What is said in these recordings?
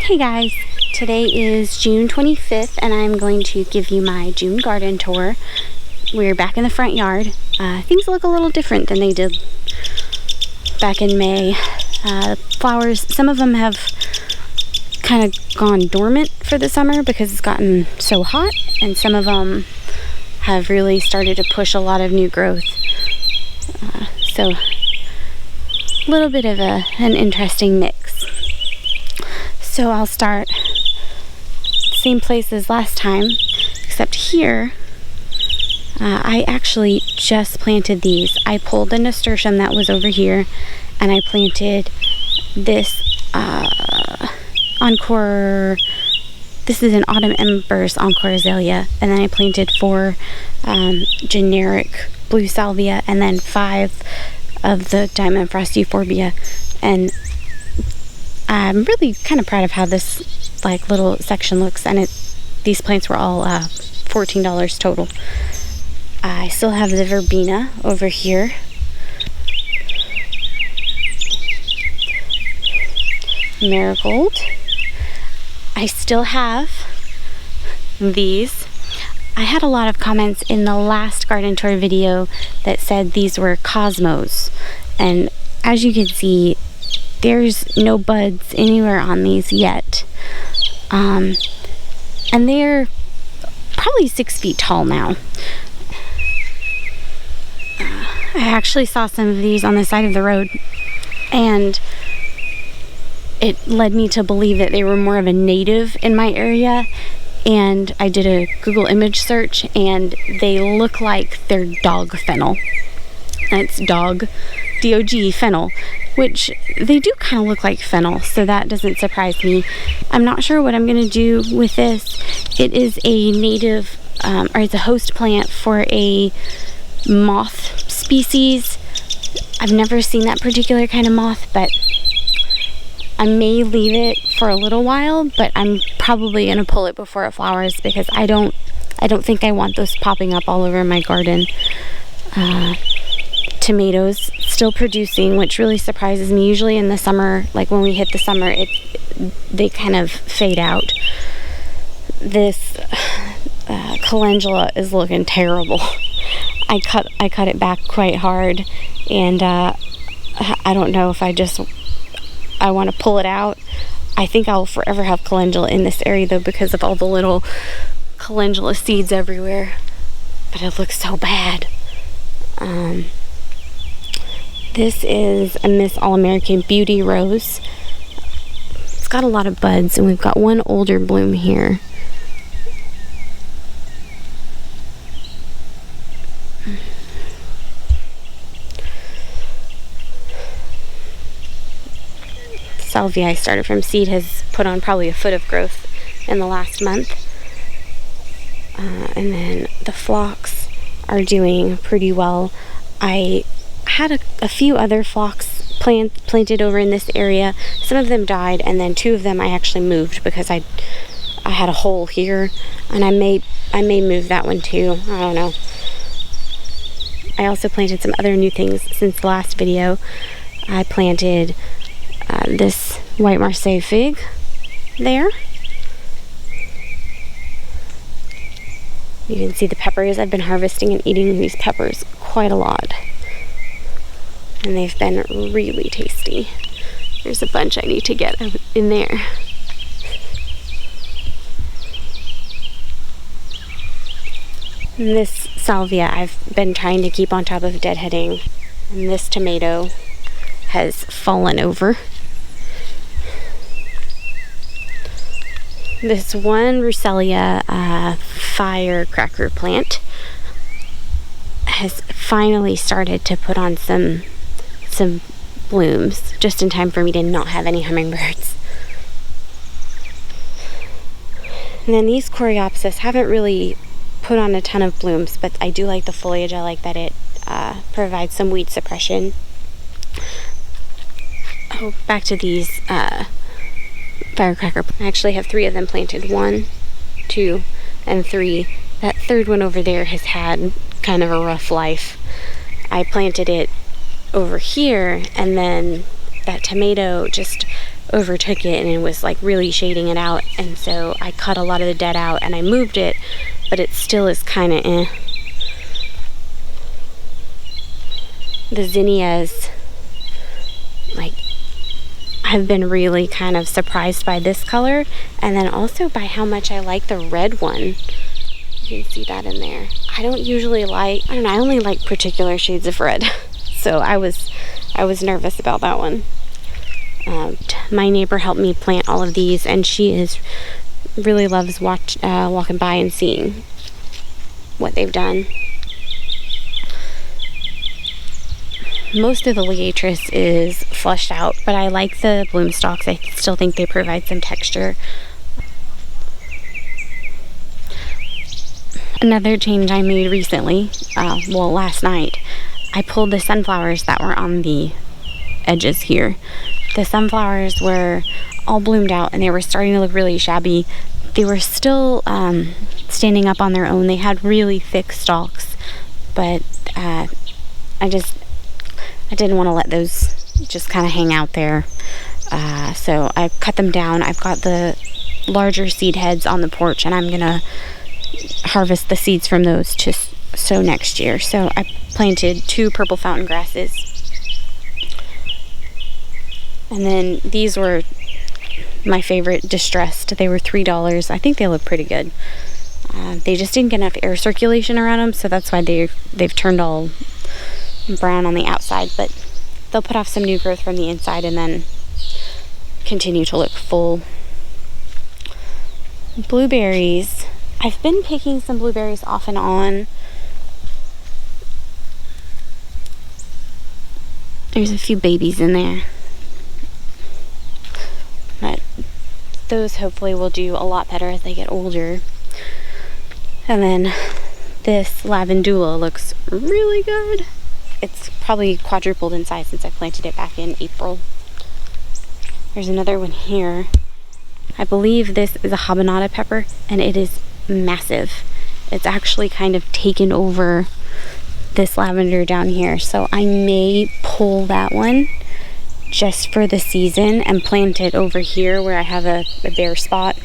Hey guys, today is June 25th and I'm going to give you my June garden tour. We're back in the front yard. Things look a little different than they did back in May. Flowers, some of them have kind of gone dormant for the summer because it's gotten so hot, and some of them have really started to push a lot of new growth. So a little bit of an interesting mix. So I'll start same place as last time, except here I actually just planted these. I pulled the nasturtium that was over here and I planted this encore. This is an autumn embers encore azalea, and then I planted 4 generic blue salvia and then 5 of the diamond frost euphorbia. And I'm really kind of proud of how this little section looks, and these plants were all $14 total. I still have the verbena over here. Marigold. I still have these. I had a lot of comments in the last garden tour video that said these were cosmos, and as you can see, there's no buds anywhere on these yet. And they're probably 6 feet tall now. I actually saw some of these on the side of the road, and it led me to believe that they were more of a native in my area. And I did a Google image search, and they look like they're dog fennel. That's dog, D-O-G, fennel, which they do kind of look like fennel, so that doesn't surprise me. I'm not sure what I'm going to do with this. It is a native, or it's a host plant for a moth species. I've never seen that particular kind of moth, but I may leave it for a little while, but I'm probably going to pull it before it flowers because I don't think I want those popping up all over my garden. Tomatoes still producing, which really surprises me. Usually in the summer, like when we hit the summer, they kind of fade out. This calendula is looking terrible. I cut it back quite hard, and I don't know if I want to pull it out. I think I'll forever have calendula in this area though, because of all the little calendula seeds everywhere. But it looks so bad. This is a Miss All-American Beauty Rose. It's got a lot of buds, and we've got one older bloom here. Salvia I started from seed has put on probably a foot of growth in the last month. And then the phlox are doing pretty well. I had a few other phlox planted over in this area. Some of them died, and then 2 of them I actually moved because I had a hole here, and I may move that one too. I don't know. I also planted some other new things since the last video. I planted this white Marseille fig there. You can see the peppers. I've been harvesting and eating these peppers quite a lot, and they've been really tasty. There's a bunch I need to get in there. And this salvia I've been trying to keep on top of deadheading, and this tomato has fallen over. This one Russellia firecracker plant has finally started to put on some blooms, just in time for me to not have any hummingbirds. And then these Coreopsis haven't really put on a ton of blooms, but I do like the foliage. I like that it provides some weed suppression. Oh, back to these firecracker. I actually have 3 of them planted. 1, 2, and 3. That 3rd one over there has had kind of a rough life. I planted it over here, and then that tomato just overtook it and it was like really shading it out, and so I cut a lot of the dead out and I moved it, but it still is kind of The zinnias, like, I've been really kind of surprised by this color, and then also by how much I like the red one. You can see that in there. I don't usually like, I don't know, I only like particular shades of red. So I was nervous about that one. My neighbor helped me plant all of these, and she really loves walking by and seeing what they've done. Most of the liatris is flushed out, but I like the bloom stalks. I still think they provide some texture. Another change I made recently, last night, I pulled the sunflowers that were on the edges here. The sunflowers were all bloomed out and they were starting to look really shabby. They were still standing up on their own. They had really thick stalks, but I didn't want to let those just kind of hang out there. So I cut them down. I've got the larger seed heads on the porch, and I'm gonna harvest the seeds from those to sow next year. So I planted 2 purple fountain grasses, and then these were my favorite, distressed. They were $3. I think they look pretty good. They just didn't get enough air circulation around them, so that's why they've turned all brown on the outside, but they'll put off some new growth from the inside and then continue to look full. Blueberries. I've been picking some blueberries off and on. There's a few babies in there, but those hopefully will do a lot better as they get older. And then this lavandula looks really good. It's probably quadrupled in size since I planted it back in April. There's another one here. I believe this is a habanada pepper, and it is massive. It's actually kind of taken over this lavender down here, so I may pull that one just for the season and plant it over here where I have a bare spot.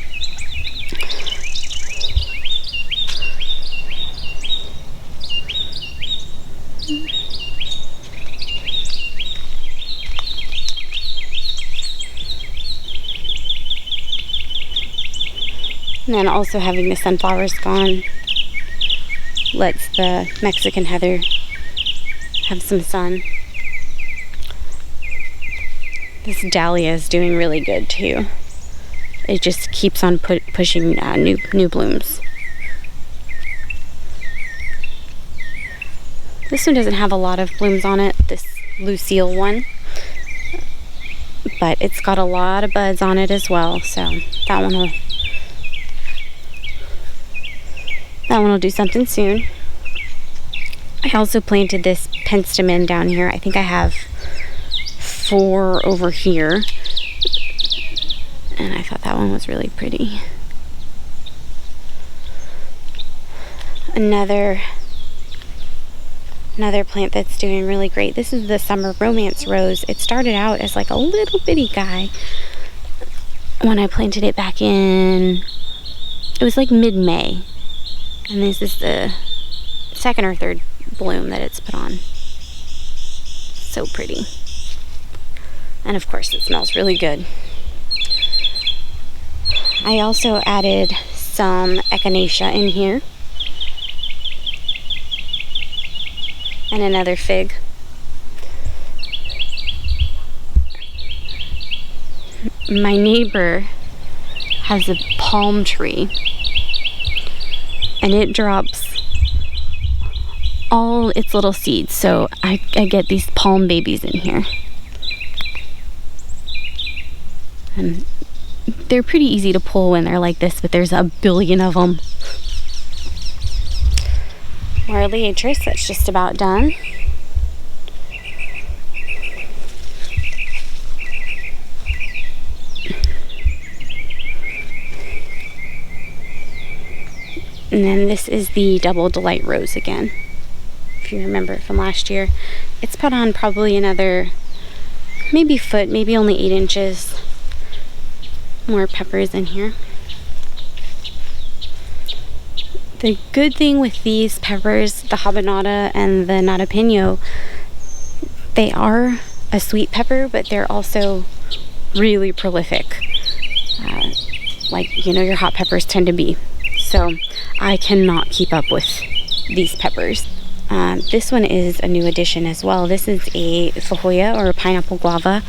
And then also having the sunflowers gone lets the Mexican heather have some sun. This dahlia is doing really good too. It just keeps on pushing new blooms. This one doesn't have a lot of blooms on it, this Lucille one, but it's got a lot of buds on it as well, so that one will do something soon. I also planted this penstemon down here. I think I have 4 over here, and I thought that one was really pretty. Another plant that's doing really great. This is the summer romance rose. It started out as like a little bitty guy when I planted it back in, it was like mid-May. And this is the 2nd or 3rd bloom that it's put on. So pretty. And of course it smells really good. I also added some echinacea in here. And another fig. My neighbor has a palm tree, and it drops all its little seeds, so I get these palm babies in here. And they're pretty easy to pull when they're like this, but there's a billion of them. More liatris, that's just about done. And then this is the Double Delight Rose again, if you remember it from last year. It's put on probably another maybe foot, maybe only 8 inches. More peppers in here. The good thing with these peppers, the habanada and the jalapeno, they are a sweet pepper, but they're also really prolific, like, you know, your hot peppers tend to be. So I cannot keep up with these peppers. This one is a new addition as well. This is a fajoya, or a pineapple guava.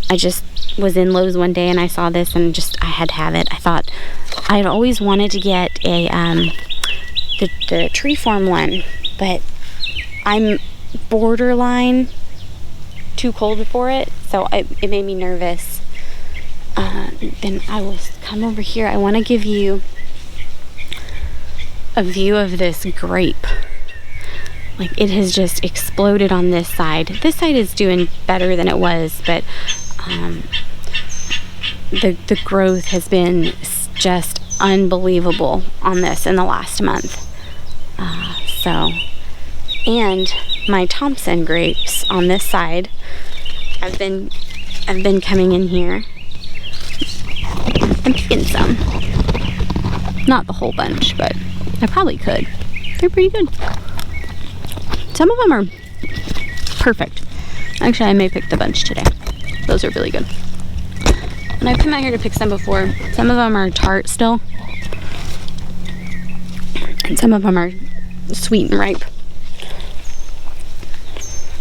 I just was in Lowe's one day and I saw this and I had to have it. I thought I'd always wanted to get a the tree form one, but I'm borderline too cold for it, so it made me nervous. Then I will come over here. I want to give you a view of this grape. Like, it has just exploded on this side. This side is doing better than it was, but the growth has been just unbelievable on this in the last month. And my Thompson grapes on this side, I've been coming in here and picking some. Not the whole bunch, but I probably could. They're pretty good. Some of them are perfect. Actually, I may pick the bunch today. Those are really good. And I've come out here to pick some before. Some of them are tart still. And some of them are sweet and ripe.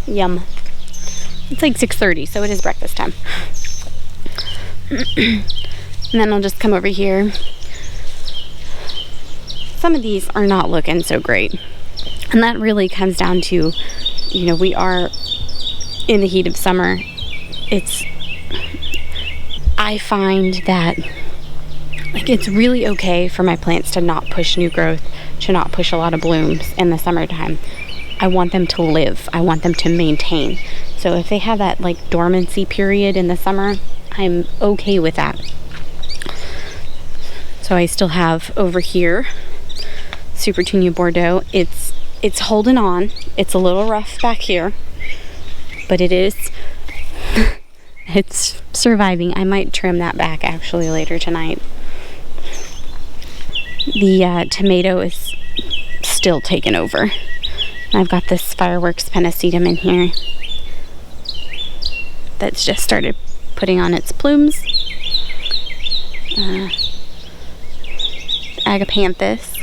Yum. It's like 6:30, so it is breakfast time. And then I'll just come over here. Some of these are not looking so great. And that really comes down to, you know, we are in the heat of summer. I find that, like, it's really okay for my plants to not push new growth, to not push a lot of blooms in the summertime. I want them to live. I want them to maintain. So if they have that, like, dormancy period in the summer, I'm okay with that. So I still have over here Super Tunia Bordeaux. It's holding on. It's a little rough back here, but it's surviving. I might trim that back actually later tonight. The tomato is still taking over. I've got this Fireworks Pennisetum in here that's just started putting on its plumes. Agapanthus.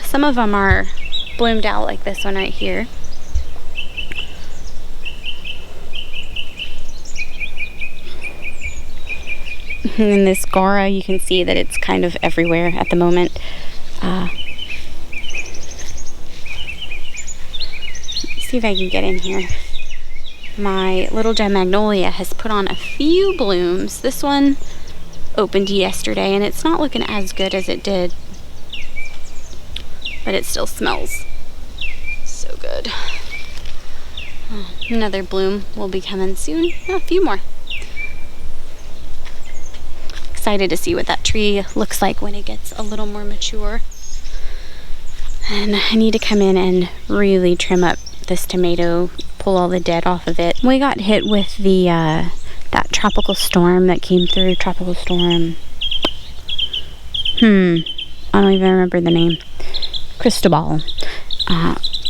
Some of them are bloomed out, like this one right here. And this Gora, you can see that it's kind of everywhere at the moment. Let's see if I can get in here. My Little Gem Magnolia has put on a few blooms. This one opened yesterday and it's not looking as good as it did, but it still smells so good. Another bloom will be coming soon. A few more. Excited to see what that tree looks like when it gets a little more mature. And I need to come in and really trim up this tomato, pull all the dead off of it. We got hit with the that tropical storm that came through. Tropical storm. I don't even remember the name. Cristobal.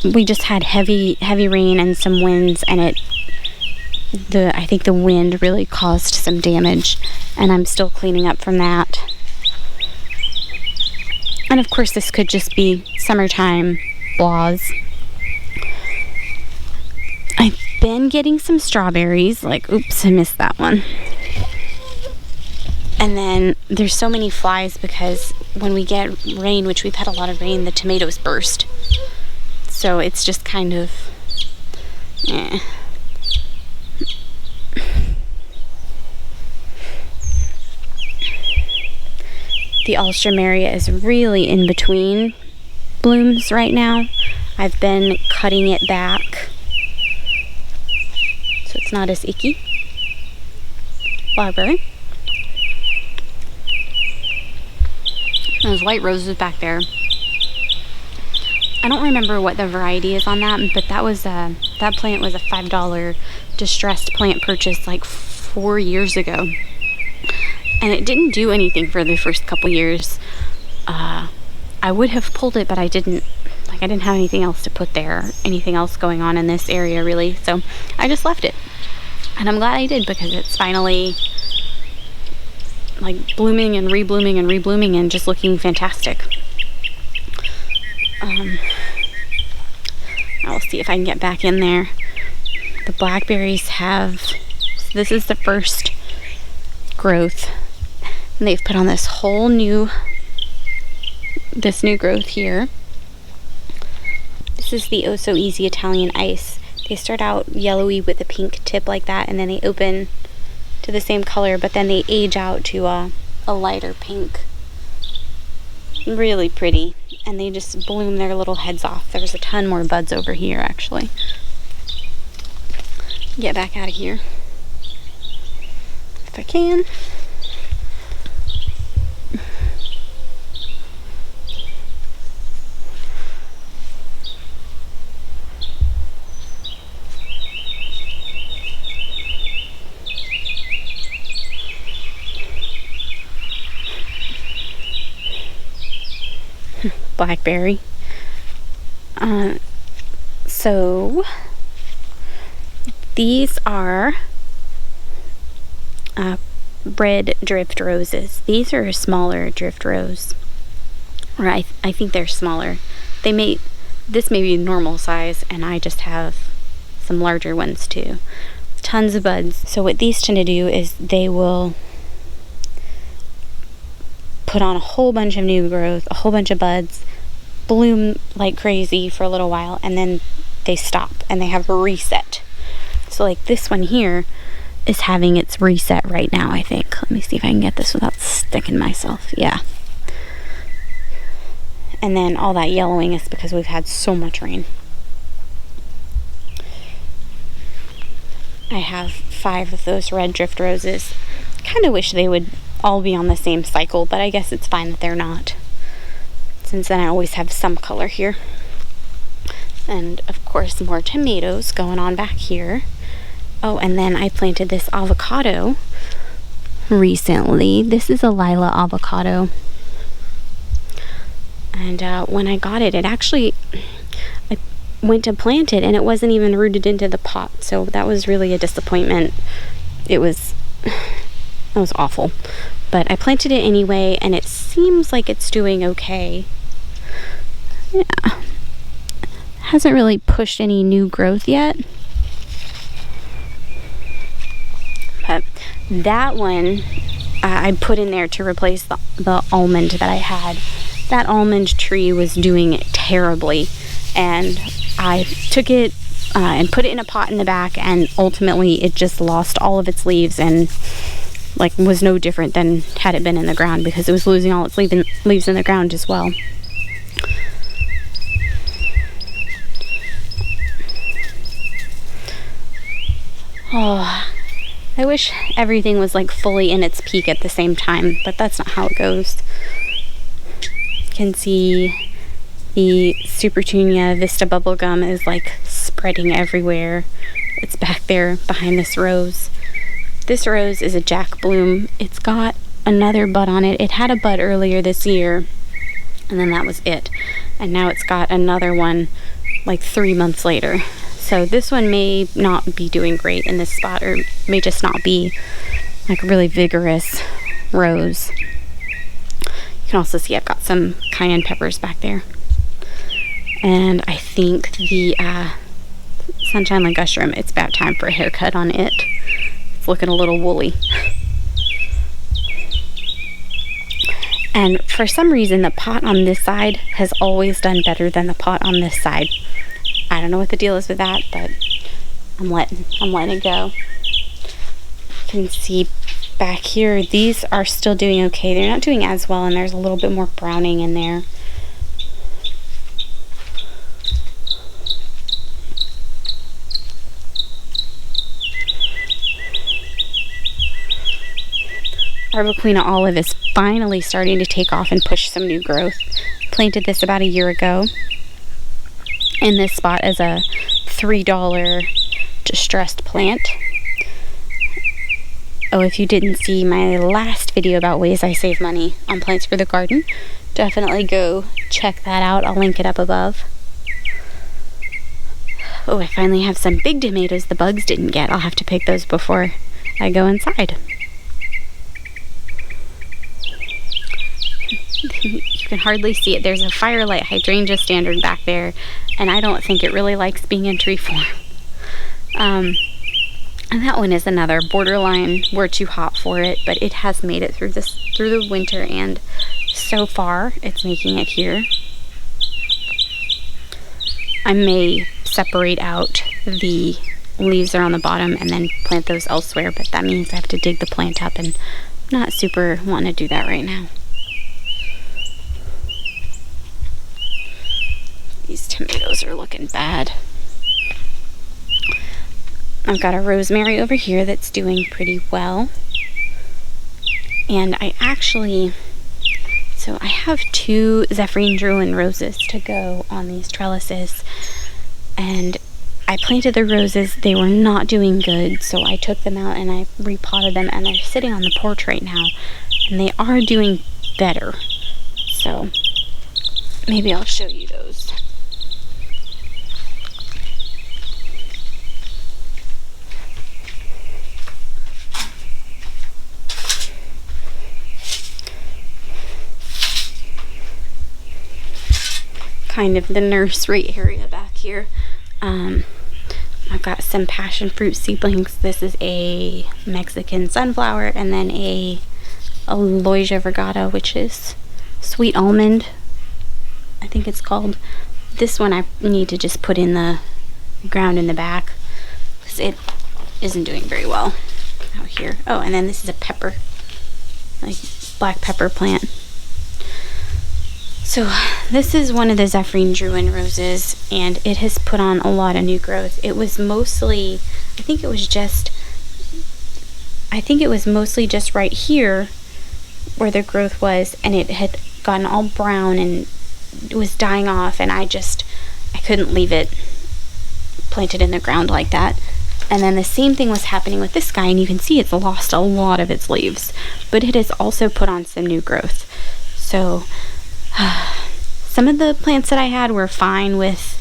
We just had heavy rain and some winds, and I think the wind really caused some damage, and I'm still cleaning up from that. And of course, this could just be summertime blahs. I've been getting some strawberries, like, oops, I missed that one. And then there's so many flies because when we get rain, which we've had a lot of rain, the tomatoes burst. So it's just kind of, The Alstroemeria is really in between blooms right now. I've been cutting it back so it's not as icky. Library. Those white roses back there. I don't remember what the variety is on that, but that plant was a $5 distressed plant purchase like 4 years ago, and it didn't do anything for the first couple years. I would have pulled it, but I didn't. Like, I didn't have anything else to put there, anything else going on in this area really, so I just left it. And I'm glad I did, because it's finally like blooming and reblooming and reblooming and just looking fantastic. I'll see if I can get back in there. The blackberries have, this is the first growth, and they've put on this whole new, new growth here. This is the Oh So Easy Italian Ice. They start out yellowy with a pink tip like that, and then they open to the same color, but then they age out to a lighter pink. Really pretty. And they just bloom their little heads off. There's a ton more buds over here, actually. Get back out of here if I can. Blackberry. So these are red drift roses. These are smaller drift rose, or I think they're smaller. This may be normal size, and I just have some larger ones too. Tons of buds. So what these tend to do is they will put on a whole bunch of new growth, a whole bunch of buds, bloom like crazy for a little while, and then they stop and they have a reset. So like this one here is having its reset right now, I think. Let me see if I can get this without sticking myself. Yeah. And then all that yellowing is because we've had so much rain. I have 5 of those red drift roses. Kind of wish they would all be on the same cycle, but I guess it's fine that they're not, since then I always have some color here. And of course more tomatoes going on back here. Oh, and then I planted this avocado recently. This is a Lila avocado, and when I got it, I went to plant it and it wasn't even rooted into the pot, so that was really a disappointment. That was awful, but I planted it anyway, and it seems like it's doing okay. Yeah, hasn't really pushed any new growth yet, but that one I put in there to replace the almond that I had. That almond tree was doing terribly, and I took it and put it in a pot in the back, and ultimately it just lost all of its leaves and like was no different than had it been in the ground, because it was losing all its leaves in the ground as well. Oh, I wish everything was like fully in its peak at the same time, but that's not how it goes. You can see the Supertunia Vista bubblegum is like spreading everywhere. It's back there behind this rose. This rose is a Jack Bloom. It's got another bud on it. It had a bud earlier this year, and then that was it. And now it's got another one like 3 months later. So this one may not be doing great in this spot, or may just not be like a really vigorous rose. You can also see I've got some cayenne peppers back there. And I think the Sunshine Ligustrum, it's about time for a haircut on it. It's looking a little woolly. And for some reason, the pot on this side has always done better than the pot on this side. I don't know what the deal is with that, but I'm letting it go. You can see back here, these are still doing okay. They're not doing as well, and there's a little bit more browning in there. Arbequina olive is finally starting to take off and push some new growth. Planted this about a year ago in this spot as a $3 distressed plant. Oh, if you didn't see my last video about ways I save money on plants for the garden, definitely go check that out. I'll link it up above. Oh, I finally have some big tomatoes the bugs didn't get. I'll have to pick those before I go inside. You can hardly see it. There's a Firelight hydrangea standard back there, and I don't think it really likes being in tree form. And that one is another borderline. We're too hot for it, but it has made it through the winter, and so far it's making it here. I may separate out the leaves that are on the bottom and then plant those elsewhere, but that means I have to dig the plant up, and I'm not super wanting to do that right now. These tomatoes are looking bad. I've got a rosemary over here that's doing pretty well. And I have 2 Zephyrin Druin roses to go on these trellises. And I planted the roses, they were not doing good, so I took them out and I repotted them, and they're sitting on the porch right now. And they are doing better. So maybe I'll show you those. Kind of the nursery area back here. I've got some passion fruit seedlings. This is a Mexican sunflower, and then a Aloysia virgata, which is sweet almond, I think it's called. This one I need to just put in the ground in the back because it isn't doing very well out here. Oh, and then this is a pepper, like black pepper plant. So this is one of the Zephyrin Druin roses, and it has put on a lot of new growth. It was mostly, I think it was mostly just right here where the growth was, and it had gotten all brown and it was dying off, and I couldn't leave it planted in the ground like that. And then the same thing was happening with this guy, and you can see it's lost a lot of its leaves, but it has also put on some new growth. So some of the plants that I had were fine with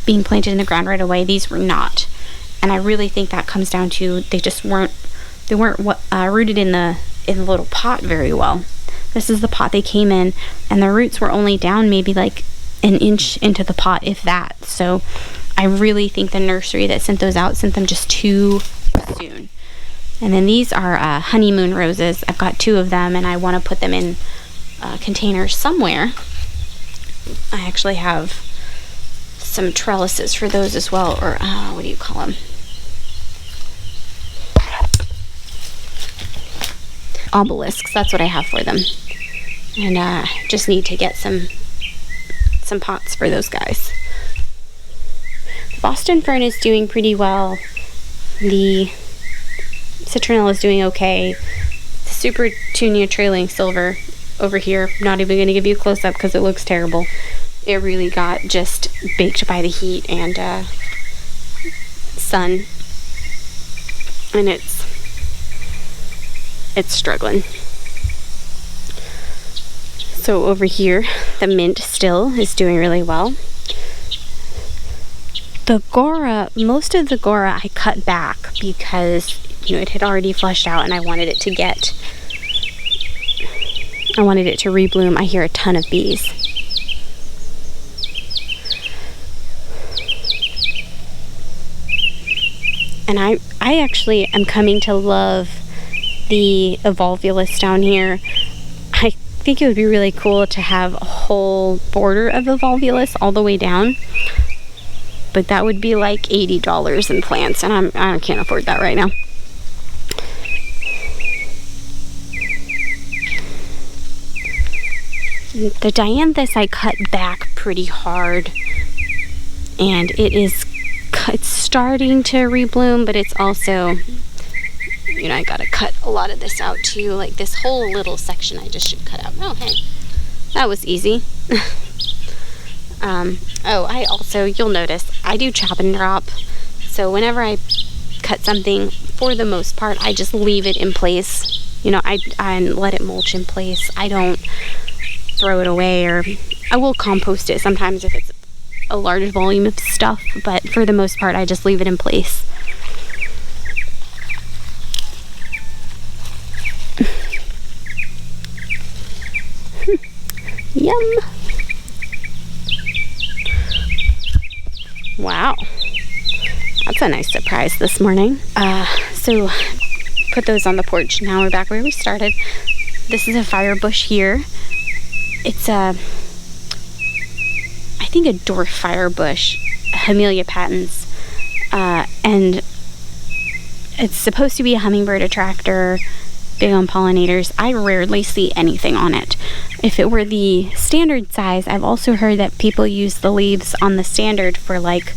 being planted in the ground right away. These were not, and I really think that comes down to they weren't rooted in the little pot very well. This is the pot they came in, and the roots were only down maybe like an inch into the pot, if that. So I really think the nursery that sent those out sent them just too soon. And then these are honeymoon roses. I've got 2 of them, and I want to put them in containers somewhere. I actually have some trellises for those as well, or what do you call them? Obelisks, that's what I have for them. And just need to get some pots for those guys. Boston fern is doing pretty well. The citronella is doing okay. The Super Tunia trailing silver over here, not even going to give you a close-up because it looks terrible. It really got just baked by the heat and sun, and it's struggling. So over here, the mint still is doing really well. The Gora, most of the Gora I cut back because, it had already flushed out, and I wanted it to rebloom. I hear a ton of bees. And I actually am coming to love the evolvulus down here. I think it would be really cool to have a whole border of evolvulus all the way down. But that would be like $80 in plants, and I can't afford that right now. The dianthus I cut back pretty hard, and it's starting to rebloom, but it's also, I gotta cut a lot of this out too. Like this whole little section I just should cut out. Oh, hey, that was easy. You'll notice I do chop and drop. So whenever I cut something, for the most part, I just leave it in place. You know, I let it mulch in place. I don't throw it away, or I will compost it sometimes if it's a large volume of stuff, but for the most part, I just leave it in place. Yum. Wow. That's a nice surprise this morning. So put those on the porch. Now we're back where we started. This is a fire bush here. It's I think a dwarf fire bush, Hamelia patens, and it's supposed to be a hummingbird attractor, big on pollinators. I rarely see anything on it. If it were the standard size, I've also heard that people use the leaves on the standard for like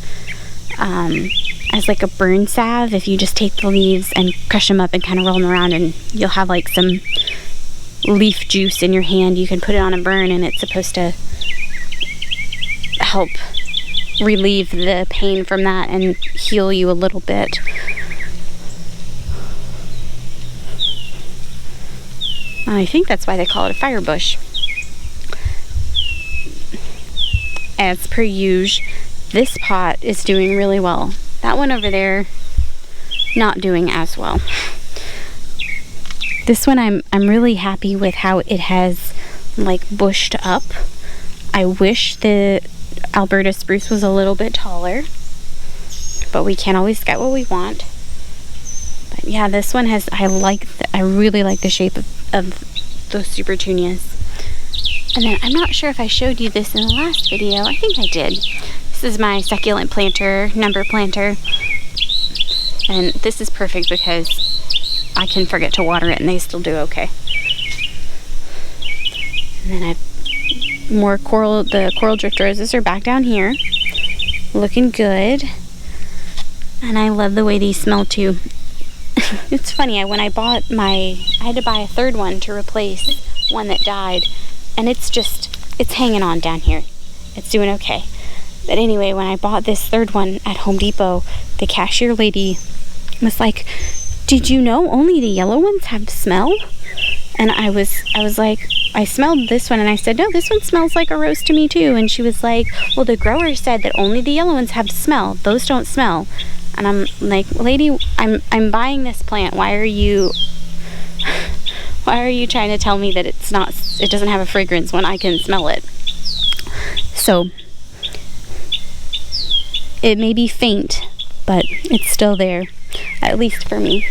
as like a burn salve. If you just take the leaves and crush them up and kind of roll them around, and you'll have like some leaf juice in your hand, you can put it on a burn, and it's supposed to help relieve the pain from that and heal you a little bit. I think that's why they call it a fire bush. As per usual, this pot is doing really well. That one over there, not doing as well. This one I'm really happy with how it has like bushed up. I wish the Alberta spruce was a little bit taller, but we can't always get what we want. But yeah, this one has, I really like the shape of those super petunias. And then I'm not sure if I showed you this in the last video. I think I did. This is my succulent planter, number planter. And this is perfect because I can forget to water it and they still do okay. And then I've more coral, the coral drift roses are back down here. Looking good. And I love the way these smell too. It's funny, when I bought I had to buy a third one to replace one that died. And it's hanging on down here. It's doing okay. But anyway, when I bought this third one at Home Depot, the cashier lady was like, "Did you know only the yellow ones have smell?" And I was like, I smelled this one and I said, "No, this one smells like a rose to me too." And she was like, "Well, the grower said that only the yellow ones have smell. Those don't smell." And I'm like, "Lady, I'm buying this plant. Why are you trying to tell me that it doesn't have a fragrance when I can smell it?" So it may be faint, but it's still there, at least for me.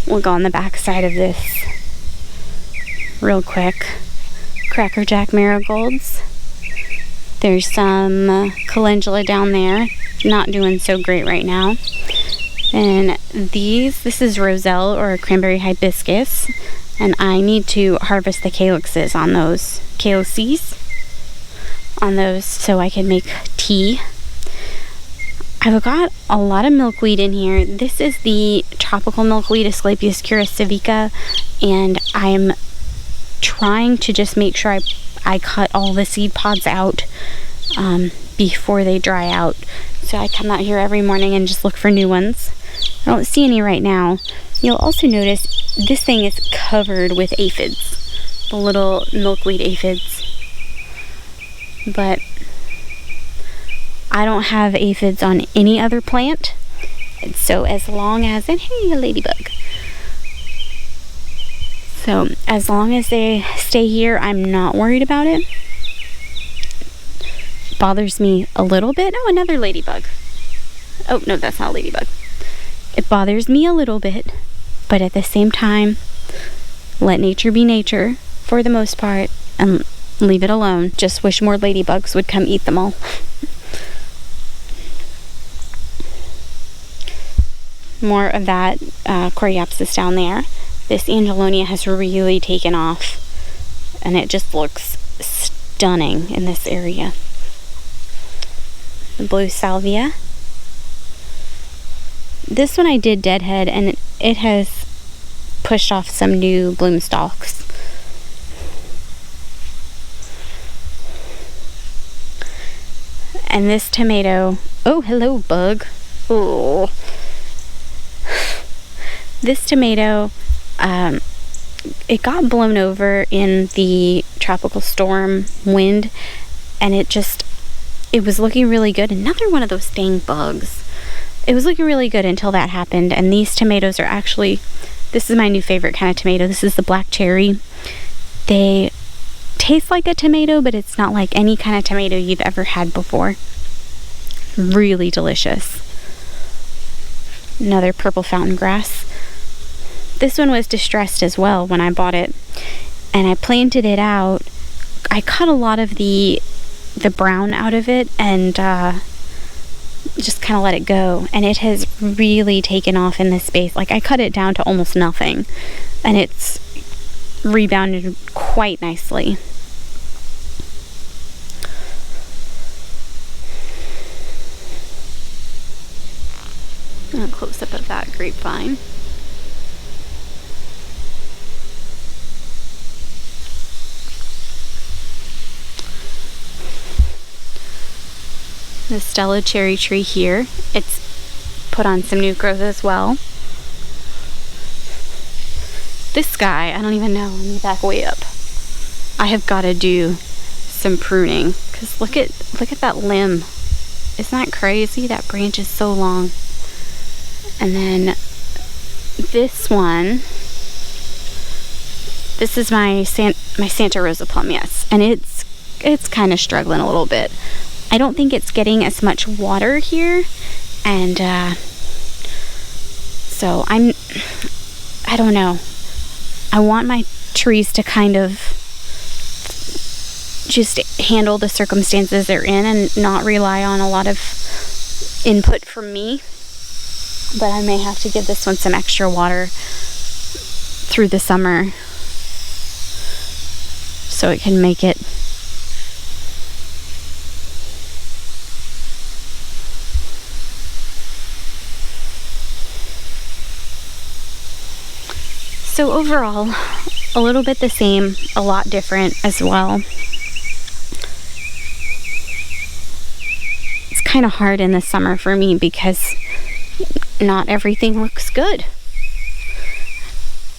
We'll go on the back side of this real quick. Cracker Jack marigolds. There's some calendula down there, not doing so great right now. And this is roselle or cranberry hibiscus, and I need to harvest the calyxes on those, calyces on those, so I can make tea. I've got a lot of milkweed in here. This is the tropical milkweed, Asclepias curacivica, and I'm trying to just make sure I cut all the seed pods out before they dry out. So I come out here every morning and just look for new ones. I don't see any right now. You'll also notice this thing is covered with aphids, the little milkweed aphids. But I don't have aphids on any other plant. So as long as, and hey, a ladybug. So as long as they stay here, I'm not worried about it. Bothers me a little bit. Oh, another ladybug. Oh, no, that's not a ladybug. It bothers me a little bit, but at the same time, let nature be nature for the most part and leave it alone. Just wish more ladybugs would come eat them all. More of that coreopsis down there. This angelonia has really taken off, and it just looks stunning in this area. The blue salvia. This one I did deadhead, and it has pushed off some new bloom stalks. And this tomato, oh, hello, bug. Oh. This tomato, it got blown over in the tropical storm wind, and it was looking really good. Another one of those dang bugs. It was looking really good until that happened, and these tomatoes are actually, this is my new favorite kind of tomato. This is the black cherry. They taste like a tomato, but it's not like any kind of tomato you've ever had before. Really delicious. Another purple fountain grass. This one was distressed as well when I bought it, and I planted it out. I cut a lot of the brown out of it and just kind of let it go, and it has really taken off in this space. Like, I cut it down to almost nothing, and it's rebounded quite nicely. A close up of that grapevine. The Stella cherry tree here, it's put on some new growth as well. This guy, I don't even know, let me back way up. I have got to do some pruning, because look at that limb. Isn't that crazy? That branch is so long. And then this one, this is my Santa Rosa plum, yes, and it's kind of struggling a little bit. I don't think it's getting as much water here, and so I don't know. I want my trees to kind of just handle the circumstances they're in and not rely on a lot of input from me. But I may have to give this one some extra water through the summer so it can make it. So overall, a little bit the same, a lot different as well. It's kind of hard in the summer for me because not everything looks good.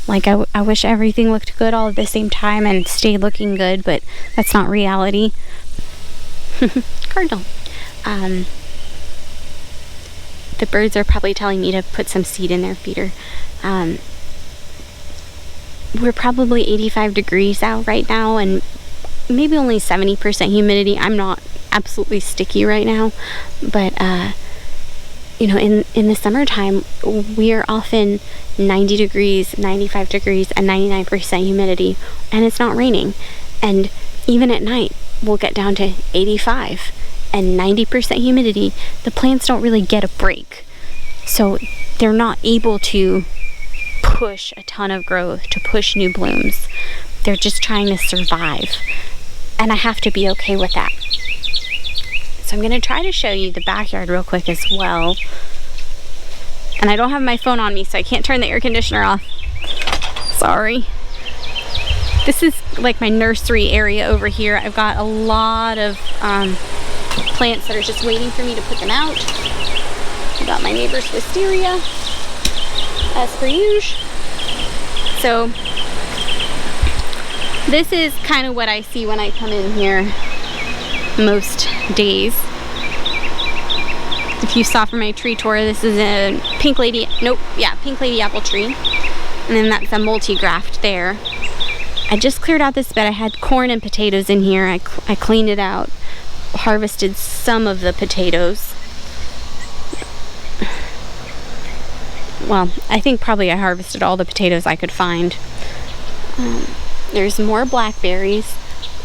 Like, I wish everything looked good all at the same time and stayed looking good, but that's not reality. Cardinal. The birds are probably telling me to put some seed in their feeder. We're probably 85 degrees out right now, and maybe only 70% humidity. I'm not absolutely sticky right now, but you know, in the summertime, we are often 90 degrees, 95 degrees, and 99% humidity, and it's not raining. And even at night, we'll get down to 85 and 90% humidity. The plants don't really get a break, so they're not able to push a ton of growth, to push new blooms. They're just trying to survive, and I have to be okay with that. So I'm going to try to show you the backyard real quick as well. And I don't have my phone on me, so I can't turn the air conditioner off. Sorry. This is like my nursery area over here. I've got a lot of plants that are just waiting for me to put them out. I've got my neighbor's wisteria, as per usual. So this is kind of what I see when I come in here most days. If you saw from my tree tour, this is a pink lady apple tree, and then that's a multi-graft there. I just cleared out this bed. I had corn and potatoes in here. I cleaned it out, harvested some of the potatoes. Well, I think probably I harvested all the potatoes I could find. There's more blackberries.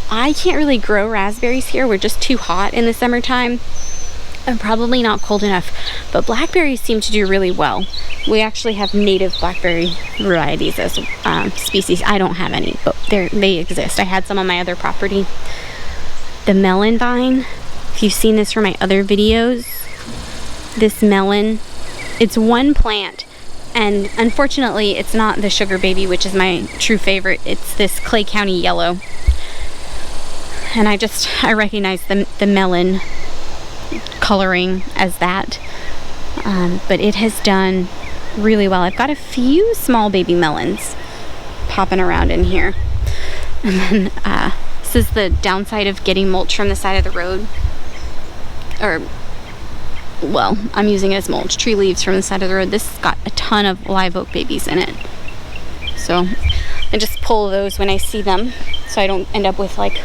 I can't really grow raspberries here. We're just too hot in the summertime. I'm probably not cold enough, but blackberries seem to do really well. We actually have native blackberry varieties as species. I don't have any, but they exist. I had some on my other property. The melon vine, if you've seen this from my other videos, this melon, it's one plant, and unfortunately it's not the sugar baby, which is my true favorite. It's this Clay County yellow. And I recognize the melon coloring as that. But it has done really well. I've got a few small baby melons popping around in here. And then this is the downside of getting mulch from the side of the road. Or, well, I'm using it as mulch. Tree leaves from the side of the road. This has got a ton of live oak babies in it. So I just pull those when I see them, so I don't end up with like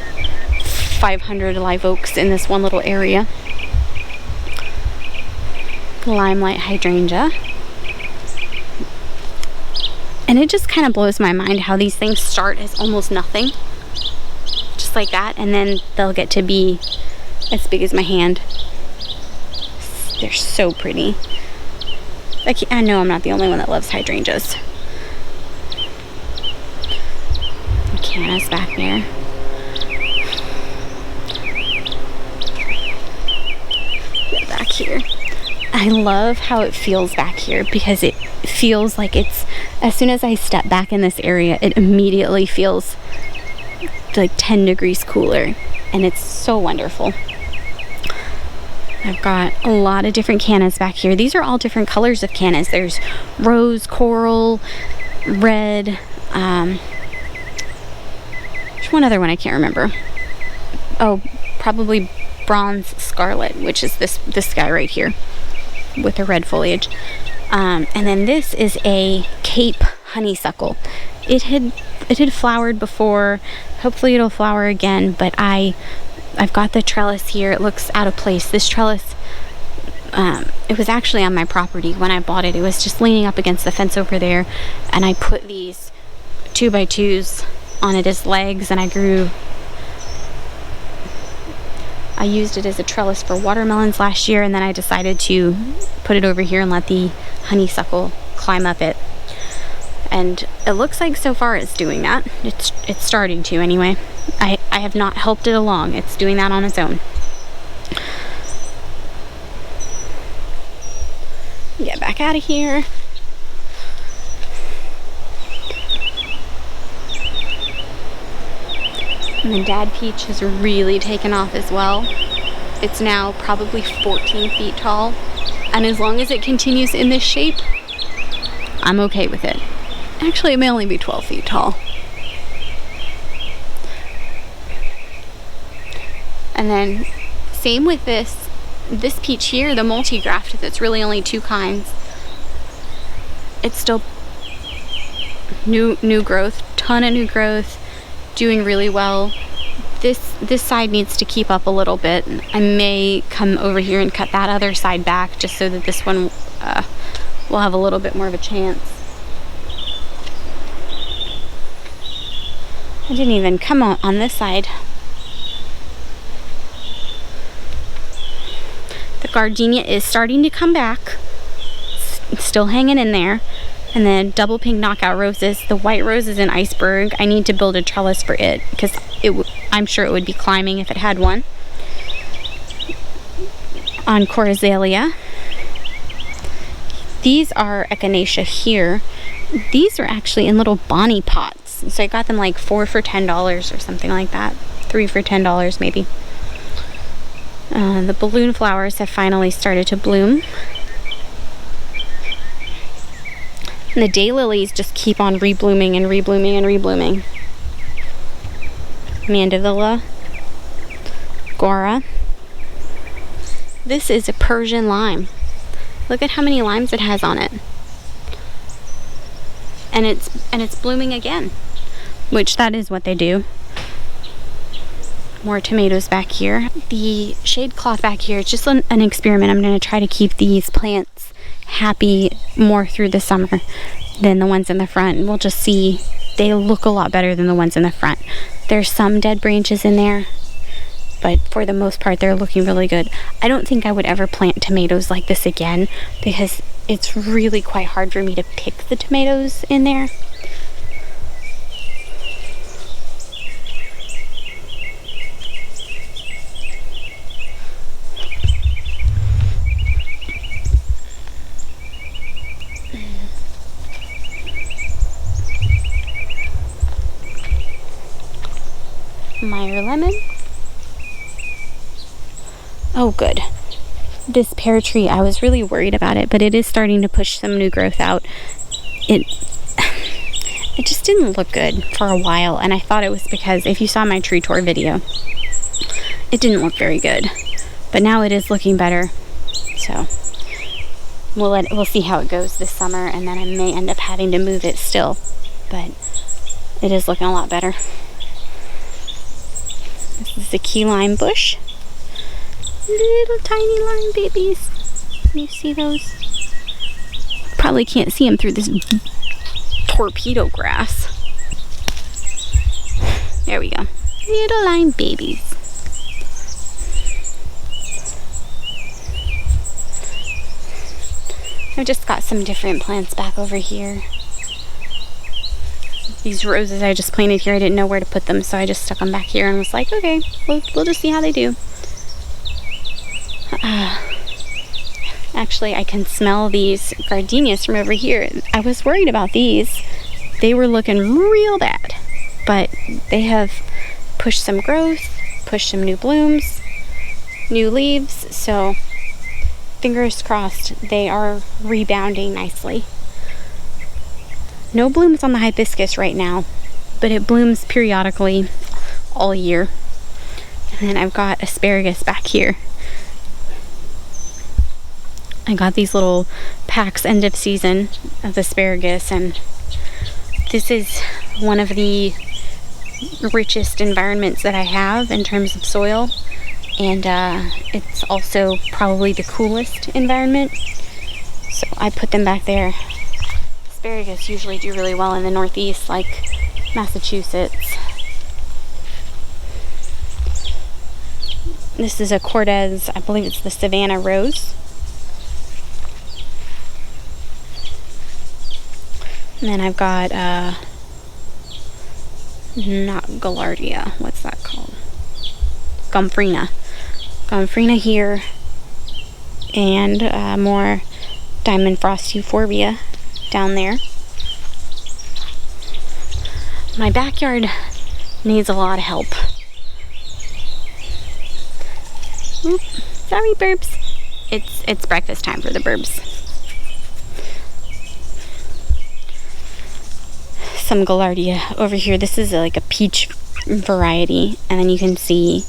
500 live oaks in this one little area. Limelight hydrangea. And it just kind of blows my mind how these things start as almost nothing, just like that, and then they'll get to be as big as my hand. They're so pretty. I know I'm not the only one that loves hydrangeas. Canna's back there. Get back here. I love how it feels back here because it feels like it's, as soon as I step back in this area, it immediately feels like 10 degrees cooler, and it's so wonderful. I've got a lot of different cannas back here. These are all different colors of cannas. There's rose, coral, red, there's one other one I can't remember. Oh, probably bronze scarlet, which is this guy right here with the red foliage. And then this is a Cape honeysuckle. It had flowered before. Hopefully it'll flower again, but I've got the trellis here. It looks out of place. This trellis, it was actually on my property when I bought it. It was just leaning up against the fence over there, and I put these 2x2s on it as legs, and I used it as a trellis for watermelons last year, and then I decided to put it over here and let the honeysuckle climb up it. And it looks like so far it's doing that. It's starting to anyway. I have not helped it along. It's doing that on its own. Get back out of here. And the dad peach has really taken off as well. It's now probably 14 feet tall. And as long as it continues in this shape, I'm okay with it. Actually, it may only be 12 feet tall. And then same with this peach here, the multi-graft, that's really only two kinds. It's still new growth, ton of new growth, doing really well. This side needs to keep up a little bit. I may come over here and cut that other side back just so that this one will have a little bit more of a chance. I didn't even come on this side. The gardenia is starting to come back. It's still hanging in there. And then double pink knockout roses. The white rose is an iceberg. I need to build a trellis for it because I'm sure it would be climbing if it had one. Encore azalea. These are echinacea here. These are actually in little Bonnie pots. So I got them like 4 for $10 or something like that. 3 for $10 maybe. The balloon flowers have finally started to bloom. And the daylilies just keep on reblooming and reblooming and reblooming. Mandevilla. Gora. This is a Persian lime. Look at how many limes it has on it. And it's blooming again. Which that is what they do. More tomatoes back here. The shade cloth back here, it's just an experiment. I'm going to try to keep these plants happy more through the summer than the ones in the front. And we'll just see. They look a lot better than the ones in the front. There's some dead branches in there, but for the most part they're looking really good. I don't think I would ever plant tomatoes like this again because it's really quite hard for me to pick the tomatoes in there. Meyer lemon. Oh, good. this pear tree, I was really worried about it, but it is starting to push some new growth out. It just didn't look good for a while, and I thought it was because, if you saw my tree tour video, it didn't look very good. But now it is looking better, so we'll see how it goes this summer, and then I may end up having to move it still, but it is looking a lot better. This is the key lime bush. Little tiny lime babies. Can you see those? Probably can't see them through this torpedo grass. There we go. Little lime babies. I've just got some different plants back over here. These roses I just planted here, I didn't know where to put them, so I just stuck them back here and was like, okay, we'll just see how they do. Actually, I can smell these gardenias from over here. I was worried about these. They were looking real bad, but they have pushed some growth, pushed some new blooms, new leaves, so fingers crossed they are rebounding nicely. No blooms on the hibiscus right now, but it blooms periodically all year. And then I've got asparagus back here. I got these little packs end of season of asparagus, and this is one of the richest environments that I have in terms of soil, and it's also probably the coolest environment, so I put them back there. Asparagus usually do really well in the Northeast, like Massachusetts. This is a Cortez, I believe it's the Savannah Rose. And then I've got, not Gaillardia, what's that called? Gomphrena. Gomphrena here, and more Diamond Frost Euphorbia down there. My backyard needs a lot of help. Oop, sorry, burbs. It's breakfast time for the burbs. Some Gaillardia over here. This is like a peach variety, and then you can see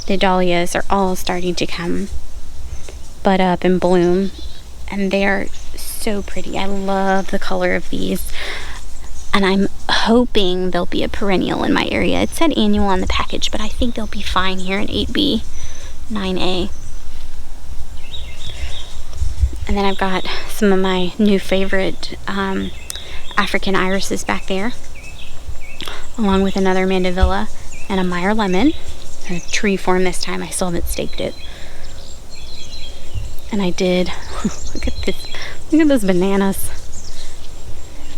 the dahlias are all starting to come bud up and bloom, and they are so pretty. I love the color of these, and I'm hoping they'll be a perennial in my area. It said annual on the package, but I think they'll be fine here in 8B, 9A. And then I've got some of my new favorite African irises back there, along with another mandevilla and a Meyer lemon. A tree form this time. I still haven't staked it. And I did, look at this, look at those bananas.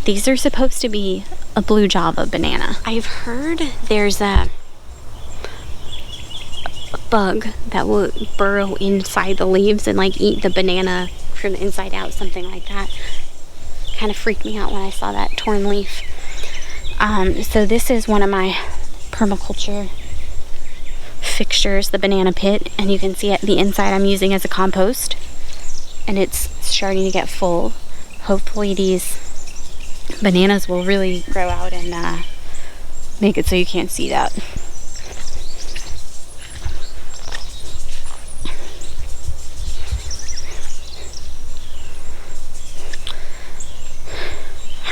These are supposed to be a blue Java banana. I've heard there's a bug that will burrow inside the leaves and like eat the banana from the inside out, something like that. Kind of freaked me out when I saw that torn leaf. So this is one of my permaculture fixtures, the banana pit, and you can see it, the inside I'm using as a compost, and it's starting to get full. Hopefully these bananas will really grow out and make it so you can't see that.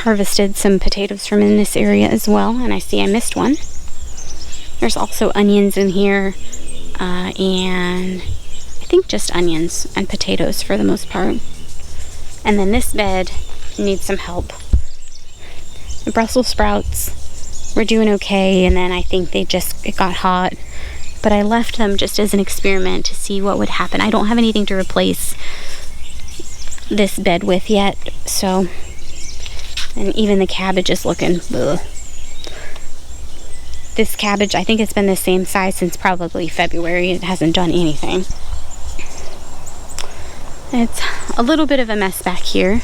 Harvested some potatoes from in this area as well, and I see I missed one. There's also onions in here, and I think just onions and potatoes for the most part. And then this bed needs some help. The Brussels sprouts were doing okay, and then I think it got hot. But I left them just as an experiment to see what would happen. I don't have anything to replace this bed with yet, so, and even the cabbage is looking, ugh. This cabbage, I think it's been the same size since probably February. It hasn't done anything. It's a little bit of a mess back here.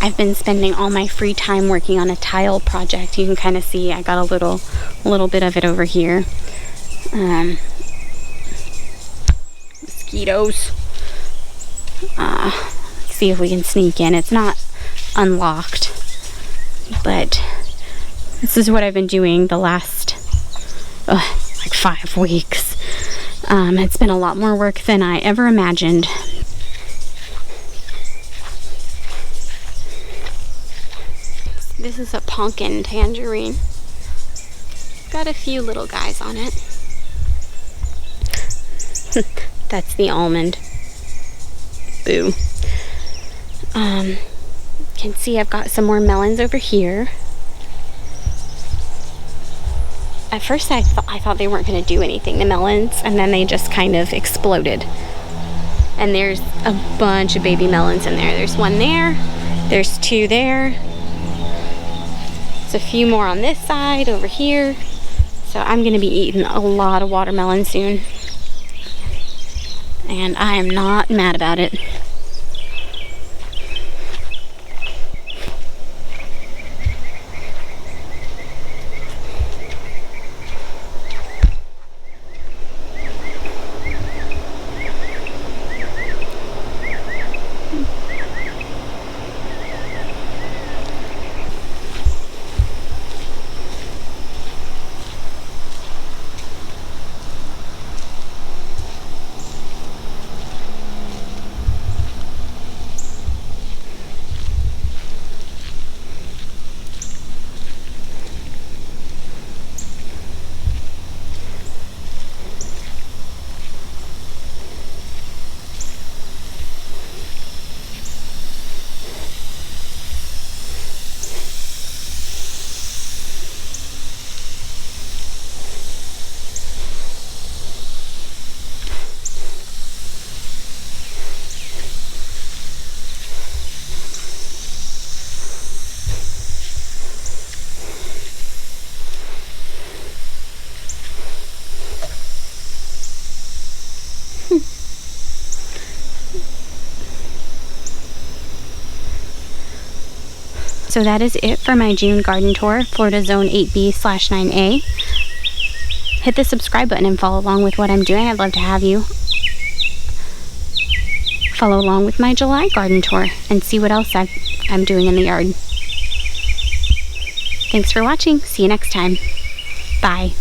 I've been spending all my free time working on a tile project. You can kind of see I got a little bit of it over here. Mosquitoes. See if we can sneak in. It's not unlocked, but this is what I've been doing the last like 5 weeks. It's been a lot more work than I ever imagined. This is a pumpkin tangerine. Got a few little guys on it. That's the almond. Boo. Can see I've got some more melons over here. At first I thought they weren't going to do anything, the melons, and then they just kind of exploded. And there's a bunch of baby melons in there. There's one there, there's 2 there. There's a few more on this side over here. So I'm going to be eating a lot of watermelon soon. And I am not mad about it. So that is it for my June garden tour, Florida Zone 8B/9A. Hit the subscribe button and follow along with what I'm doing. I'd love to have you follow along with my July garden tour and see what else I'm doing in the yard. Thanks for watching. See you next time. Bye.